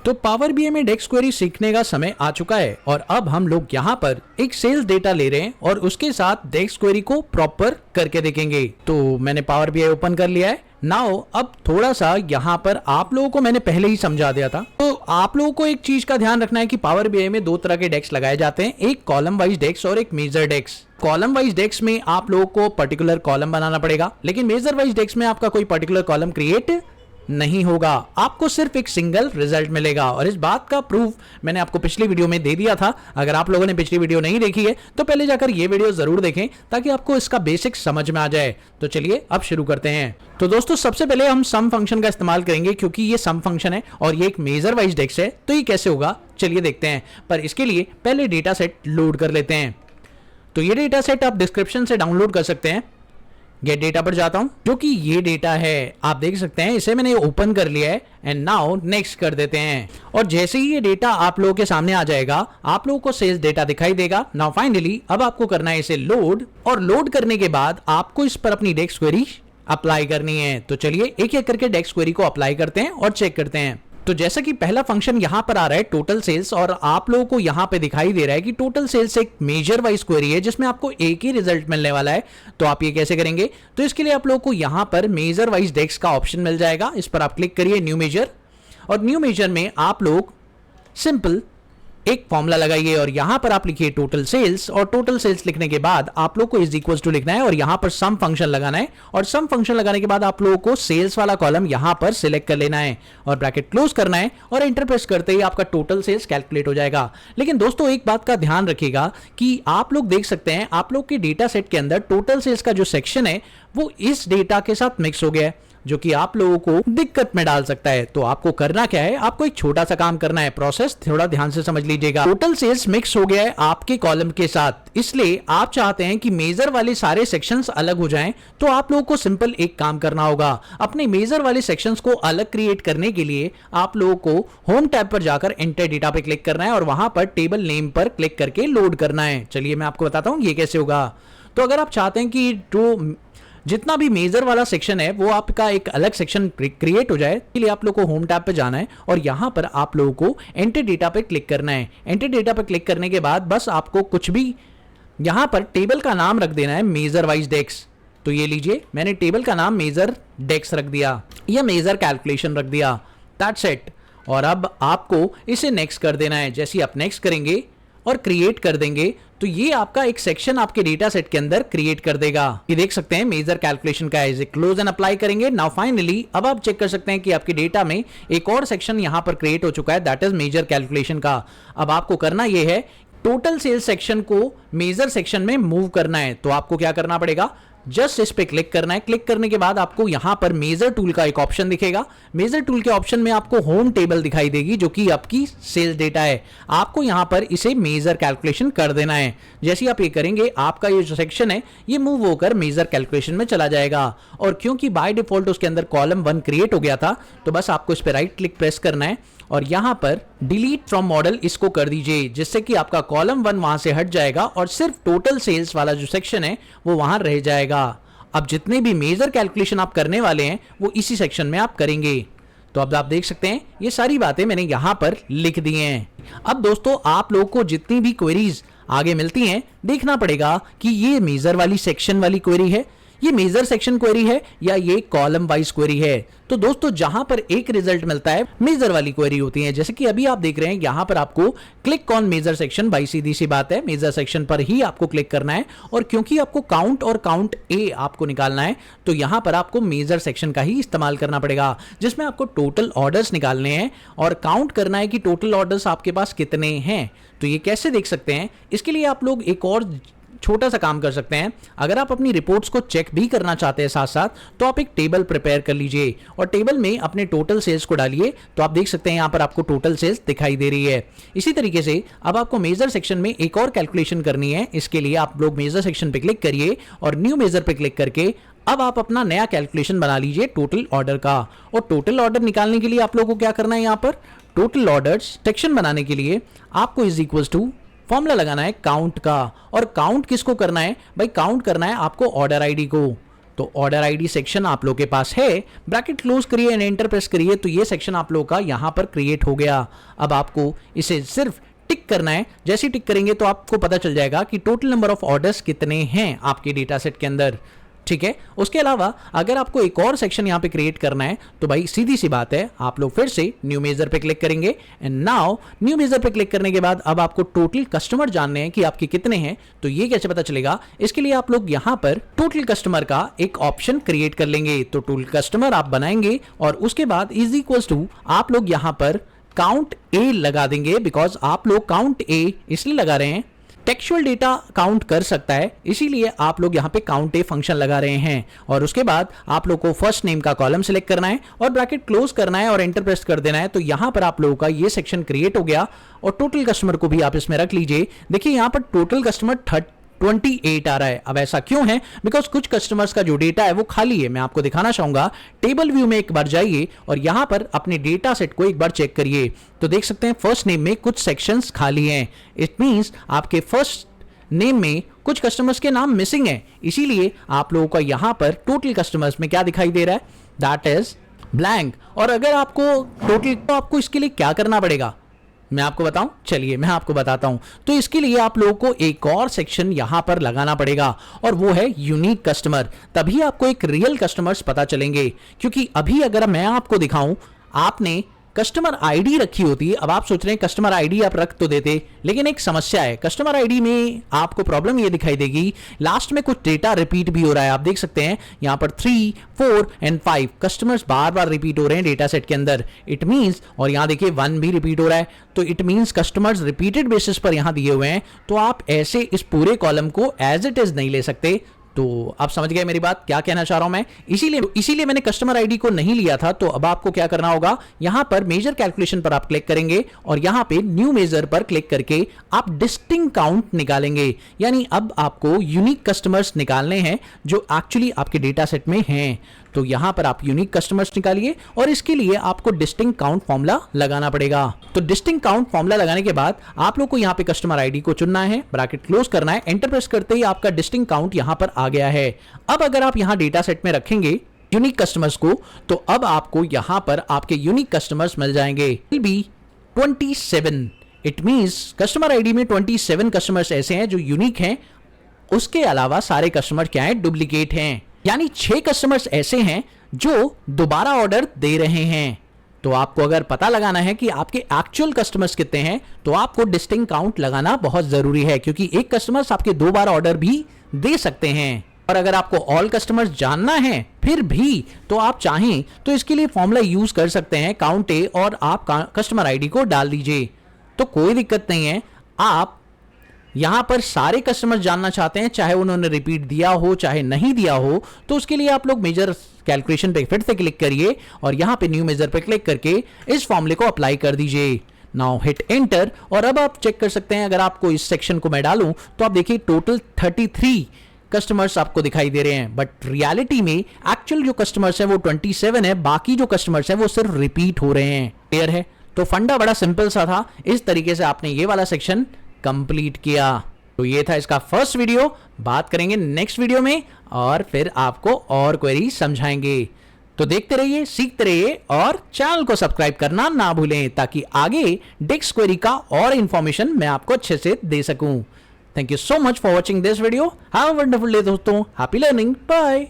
तो power BI में डेक्स query सीखने का समय आ चुका है और अब हम लोग यहाँ पर एक सेल्स डेटा ले रहे हैं और उसके साथ डेक्स क्वेरी को प्रॉपर करके देखेंगे। तो मैंने पावर बीआई ओपन कर लिया है। नाउ अब थोड़ा सा यहाँ पर आप लोगों को मैंने पहले ही समझा दिया था, तो आप लोगों को एक चीज का ध्यान रखना है कि पावर बीआई में दो तरह के डेक्स लगाए जाते हैं, एक कॉलम वाइज डेक्स और एक मेजर डेक्स। कॉलम वाइज डेक्स में आप लोगों को पर्टिकुलर कॉलम बनाना पड़ेगा, लेकिन मेजर वाइज डेक्स में आपका कोई पर्टिकुलर कॉलम क्रिएट नहीं होगा, आपको सिर्फ एक सिंगल रिजल्ट मिलेगा। और इस बात का प्रूफ मैंने आपको पिछली वीडियो में दे दिया था। अगर आप लोगों ने पिछली वीडियो नहीं देखी है तो पहले जाकर ये वीडियो जरूर देखें ताकि आपको इसका बेसिक समझ में आ जाए। तो चलिए अब शुरू करते हैं। तो दोस्तों सबसे पहले हम सम फंक्शन का इस्तेमाल करेंगे, क्योंकि ये सम फंक्शन है और ये एक मेजर वाइज डेक्स है। तो ये कैसे होगा चलिए देखते हैं, पर इसके लिए पहले डेटा सेट लोड कर लेते हैं। तो ये डेटा सेट आप डिस्क्रिप्शन से डाउनलोड कर सकते हैं। गेट डेटा पर जाता हूं, जो कि ये डेटा है, आप देख सकते हैं इसे मैंने ओपन कर लिया है। एंड नाउ नेक्स्ट कर देते हैं और जैसे ही ये डेटा आप लोगों के सामने आ जाएगा आप लोगों को सेल्स डेटा दिखाई देगा। नाउ फाइनली अब आपको करना है इसे लोड, और लोड करने के बाद आपको इस पर अपनी डेक्स क्वेरी अप्लाई करनी है। तो चलिए एक एक करके डेक्स क्वेरी को अप्लाई करते हैं और चेक करते हैं। तो जैसा कि पहला फंक्शन यहां पर आ रहा है टोटल सेल्स, और आप लोगों को यहां पे दिखाई दे रहा है कि टोटल सेल्स एक मेजर वाइज क्वेरी है जिसमें आपको एक ही रिजल्ट मिलने वाला है। तो आप ये कैसे करेंगे, तो इसके लिए आप लोगों को यहां पर मेजर वाइज डेक्स का ऑप्शन मिल जाएगा। इस पर आप क्लिक करिए न्यू मेजर, और न्यू मेजर में आप लोग सिंपल एक फॉर्मूला लगाइए और यहां पर आप लिखिए टोटल सेल्स, और टोटल सेल्स लिखने के बाद आप लोग को इज इक्वल टू लिखना है और यहां पर सम फंक्शन लगाना है, और सम फंक्शन लगाने के बाद आप लोगों को सेल्स वाला कॉलम यहां पर सिलेक्ट कर लेना है और ब्रैकेट क्लोज करना है, और एंटर प्रेस करते ही आपका टोटल सेल्स कैलकुलेट हो जाएगा। लेकिन दोस्तों एक बात का ध्यान रखिएगा कि आप लोग देख सकते हैं आप लोग के डेटा सेट के अंदर टोटल सेल्स का जो सेक्शन है वो इस डेटा के साथ मिक्स हो गया है, जो कि आप लोगों को दिक्कत में डाल सकता है। तो आपको करना क्या है, आपको एक छोटा सा काम करना है, प्रोसेस थोड़ा ध्यान से समझ लीजिएगा। टोटल सेल्स मिक्स हो गया है आपके कॉलम के साथ, इसलिए आप चाहते हैं कि मेजर वाले सारे सेक्शंस अलग हो जाएं। तो आप लोगों को सिंपल एक काम करना होगा, अपने मेजर वाले सेक्शंस को अलग क्रिएट करने के लिए आप लोगों को होम टैब पर जाकर एंटर डेटा पे क्लिक करना है और वहां पर टेबल नेम पर क्लिक करके लोड करना है। चलिए मैं आपको बताता हूं ये कैसे होगा। तो अगर आप चाहते हैं कि जो जितना भी मेजर वाला सेक्शन है वो आपका एक अलग सेक्शन क्रिएट हो जाए, इसलिए आप लोग को होम टैब पे जाना है और यहां पर आप लोगों को एंटर डेटा पे क्लिक करना है। एंटर डेटा पे क्लिक करने के बाद बस आपको कुछ भी यहां पर टेबल का नाम रख देना है मेजर वाइज डेक्स। तो ये लीजिए मैंने टेबल का नाम मेजर डेक्स रख दिया या मेजर कैलकुलेशन रख दिया, दैट्स इट। और अब आपको इसे नेक्स्ट कर देना है। जैसे आप नेक्स्ट करेंगे और क्रिएट कर देंगे तो ये आपका एक सेक्शन आपके डेटा सेट के अंदर क्रिएट कर देगा। ये देख सकते हैं मेजर कैलकुलेशन का है, इसे क्लोज एंड अप्लाई करेंगे। नाउ फाइनली अब आप चेक कर सकते हैं कि आपके डेटा में एक और सेक्शन यहां पर क्रिएट हो चुका है, दैट इज मेजर कैलकुलेशन का। अब आपको करना यह है टोटल सेल्स सेक्शन को मेजर सेक्शन में मूव करना है। तो आपको क्या करना पड़ेगा, जस्ट इस पे क्लिक करना है। क्लिक करने के बाद आपको यहां पर मेजर टूल का एक ऑप्शन दिखेगा। मेजर टूल के ऑप्शन में आपको होम टेबल दिखाई देगी जो कि आपकी सेल्स डेटा है। आपको यहां पर इसे मेजर कैलकुलेशन कर देना है। जैसे आप ये करेंगे आपका ये जो सेक्शन है ये मूव होकर मेजर कैलकुलेशन में चला जाएगा। और क्योंकि बाय डिफॉल्ट उसके अंदर कॉलम 1 क्रिएट हो गया था तो बस आपको इस पे राइट क्लिक प्रेस करना है और यहां पर डिलीट फ्रॉम मॉडल इसको कर दीजिए, जिससे कि आपका कॉलम 1 वहां से हट जाएगा और सिर्फ टोटल सेल्स वाला जो सेक्शन है वो वहां रह जाएगा। अब जितने भी मेजर कैलकुलेशन आप करने वाले हैं वो इसी सेक्शन में आप करेंगे। तो अब आप देख सकते हैं ये सारी बातें मैंने यहां पर लिख दी हैं। अब दोस्तों आप लोगों को जितनी भी क्वेरीज आगे मिलती हैं देखना पड़ेगा कि ये मेजर वाली सेक्शन वाली क्वेरी है, ये मेजर सेक्शन क्वेरी है या ये कॉलम वाइज क्वेरी है। तो दोस्तों जहां पर एक रिजल्ट मिलता है मेजर वाली क्वेरी होती है। जैसे कि अभी आप देख रहे हैं यहां पर आपको क्लिक ऑन मेजर सेक्शन, भाई सीधी सी बात है मेजर सेक्शन पर ही आपको क्लिक करना है। और क्योंकि आपको काउंट और काउंट ए आपको निकालना है तो यहां पर आपको मेजर सेक्शन का ही इस्तेमाल करना पड़ेगा, जिसमें आपको टोटल ऑर्डर्स निकालने हैं और काउंट करना है कि टोटल ऑर्डर्स आपके पास कितने हैं। तो ये कैसे देख सकते हैं, इसके लिए आप लोग एक और छोटा सा काम कर सकते हैं। अगर आप अपनी रिपोर्ट्स को चेक भी करना चाहते हैं साथ साथ तो आप एक टेबल प्रिपेयर कर लीजिए और टेबल में अपने टोटल सेल्स को डालिए। तो आप देख सकते हैं यहाँ पर आपको टोटल सेल्स दिखाई दे रही है। इसी तरीके से अब आपको मेजर सेक्शन में एक और कैलकुलेशन करनी है। इसके लिए आप लोग मेजर सेक्शन पे क्लिक करिए और न्यू मेजर पे क्लिक करके अब आप अपना नया कैलकुलेशन बना लीजिए टोटल ऑर्डर का। और टोटल ऑर्डर निकालने के लिए आप लोगों को क्या करना है, यहाँ पर टोटल ऑर्डर्स सेक्शन बनाने के लिए आपको इज इक्वल्स टू फॉर्मूला लगाना है काउंट का। और काउंट किसको करना है भाई, काउंट करना है आपको ऑर्डर आईडी को। तो ऑर्डर आईडी सेक्शन आप लोग के पास है, ब्रैकेट क्लोज करिए एंड एंटर प्रेस करिए, तो ये सेक्शन आप लोग का यहां पर क्रिएट हो गया। अब आपको इसे सिर्फ टिक करना है। जैसे ही टिक करेंगे तो आपको पता चल जाएगा कि टोटल नंबर ऑफ ऑर्डर्स कितने हैं आपके डेटा सेट के अंदर, ठीक है। उसके अलावा अगर आपको एक और सेक्शन यहां पे क्रिएट करना है तो भाई सीधी सी बात है, आप लोग फिर से न्यू मेजर पे क्लिक करेंगे एंड नाउ न्यू मेजर पे क्लिक करने के बाद अब आपको टोटल कस्टमर जानने हैं कि आपके कितने हैं। तो ये कैसे पता चलेगा, इसके लिए आप लोग यहां पर टोटल कस्टमर का एक ऑप्शन क्रिएट कर लेंगे। तो टोटल कस्टमर आप बनाएंगे और उसके बाद इज इक्वल्स टू आप लोग यहां पर काउंट ए लगा देंगे, बिकॉज आप लोग काउंट ए इसलिए लगा रहे हैं, टेक्सचुअल डेटा काउंट कर सकता है इसीलिए आप लोग यहां पे काउंट ए फंक्शन लगा रहे हैं। और उसके बाद आप लोग को फर्स्ट नेम का कॉलम सिलेक्ट करना है और ब्रैकेट क्लोज करना है और एंटर प्रेस कर देना है। तो यहां पर आप लोगों का ये सेक्शन क्रिएट हो गया और टोटल कस्टमर को भी आप इसमें रख लीजिए। देखिए यहां पर टोटल कस्टमर 28 आ रहा है। अब ऐसा क्यों है, बिकॉज कुछ कस्टमर्स का जो डेटा है वो खाली है। मैं आपको दिखाना चाहूंगा, टेबल व्यू में एक बार जाइए और यहां पर अपने डेटा सेट को एक बार चेक करिए तो देख सकते हैं फर्स्ट नेम में कुछ सेक्शंस खाली हैं। इट मींस आपके फर्स्ट नेम में कुछ कस्टमर्स के नाम मिसिंग है, इसीलिए आप लोगों का यहां पर टोटल कस्टमर्स में क्या दिखाई दे रहा है, दैट इज ब्लैंक। और अगर आपको टोटल, तो आपको इसके लिए क्या करना पड़ेगा मैं आपको बताऊं, चलिए मैं आपको बताता हूं। तो इसके लिए आप लोगों को एक और सेक्शन यहां पर लगाना पड़ेगा और वो है यूनिक कस्टमर, तभी आपको एक रियल कस्टमर्स पता चलेंगे। क्योंकि अभी अगर मैं आपको दिखाऊं, आपने कस्टमर आईडी रखी होती है। अब आप सोच रहे हैं कस्टमर आईडी आप रख तो देते, लेकिन एक समस्या है कस्टमर आईडी में, आपको प्रॉब्लम ये दिखाई देगी लास्ट में कुछ डेटा रिपीट भी हो रहा है। आप देख सकते हैं यहां पर 3, 4 and 5 customers bar bar repeat हो रहे हैं डेटा सेट के अंदर। इट मींस, और यहां देखिए 1 भी रिपीट हो रहा है, तो it means customers repeated basis पर यहां दिए हुए हैं। तो आप ऐसे इस पूरे कॉलम को एज इट इज नहीं ले सकते। तो आप समझ गए मेरी बात, क्या कहना चाह रहा हूं मैं। इसीलिए मैंने कस्टमर आईडी को नहीं लिया था। तो अब आपको क्या करना होगा, यहां पर मेजर कैलकुलेशन पर आप क्लिक करेंगे और यहां पे न्यू मेजर पर क्लिक करके आप डिस्टिंक्ट काउंट निकालेंगे। यानी अब आपको यूनिक कस्टमर्स निकालने हैं जो एक्चुअली आपके डेटा सेट में हैं। तो यहां पर आप यूनिक कस्टमर्स निकालिए और इसके लिए आपको डिस्टिंक्ट काउंट फॉर्मूला लगाना पड़ेगा। तो डिस्टिंक्ट काउंट फॉर्मूला लगाने के बाद आप लोग को यहां पे कस्टमर आईडी को चुनना है, ब्रैकेट क्लोज करना है, एंटर प्रेस करते ही आपका डिस्टिंक्ट काउंट यहां पर आ गया है। अब अगर आप यहां डेटा सेट में रखेंगे यूनिक कस्टमर्स को, तो अब आपको यहां पर आपके यूनिक कस्टमर्स मिल जाएंगे, will be 27। It means customer ID में 27 कस्टमर्स ऐसे हैं जो यूनिक हैं, उसके अलावा सारे कस्टमर क्या है, डुप्लीकेट हैं। यानी 6 कस्टमर्स ऐसे हैं जो दोबारा ऑर्डर दे रहे हैं। तो आपको अगर पता लगाना है कि आपके एक्चुअल कस्टमर्स कितने हैं, तो आपको डिस्टिंक्ट काउंट लगाना बहुत जरूरी है, क्योंकि एक कस्टमर्स आपके 2 बार ऑर्डर भी दे सकते हैं। और अगर आपको ऑल कस्टमर्स जानना है फिर भी, तो आप चाहें तो इसके लिए फॉर्मूला यूज कर सकते हैं, काउंट ए, और आप कस्टमर आईडी को डाल दीजिए, तो कोई दिक्कत नहीं है। आप यहां पर सारे कस्टमर जानना चाहते हैं, चाहे उन्होंने रिपीट दिया हो चाहे नहीं दिया हो, तो उसके लिए आप लोग मेजर कैलकुलेशन पे फिर से क्लिक करिए और यहां पे न्यू मेजर पे क्लिक करके इस फॉर्मूले को अप्लाई कर दीजिए। Now hit enter. और अब आप चेक कर सकते हैं, अगर आपको इस सेक्शन को मैं डालूं तो आप देखिए टोटल 33 कस्टमर्स आपको दिखाई दे रहे हैं, बट रियलिटी में एक्चुअल जो कस्टमर्स हैं वो 27 है, बाकी जो कस्टमर्स हैं वो सिर्फ रिपीट हो रहे हैं। क्लियर है। तो फंडा बड़ा सिंपल सा था, इस तरीके से आपने ये वाला सेक्शन कंप्लीट किया। तो ये था इसका फर्स्ट वीडियो, बात करेंगे नेक्स्ट वीडियो में और फिर आपको और क्वेरी समझाएंगे। तो देखते रहिए, सीखते रहिए और चैनल को सब्सक्राइब करना ना भूलें, ताकि आगे डिक्स क्वेरी का और इंफॉर्मेशन मैं आपको अच्छे से दे सकूं। Thank you so much for watching this video. Have a wonderful day दोस्तों। Happy learning. बाय।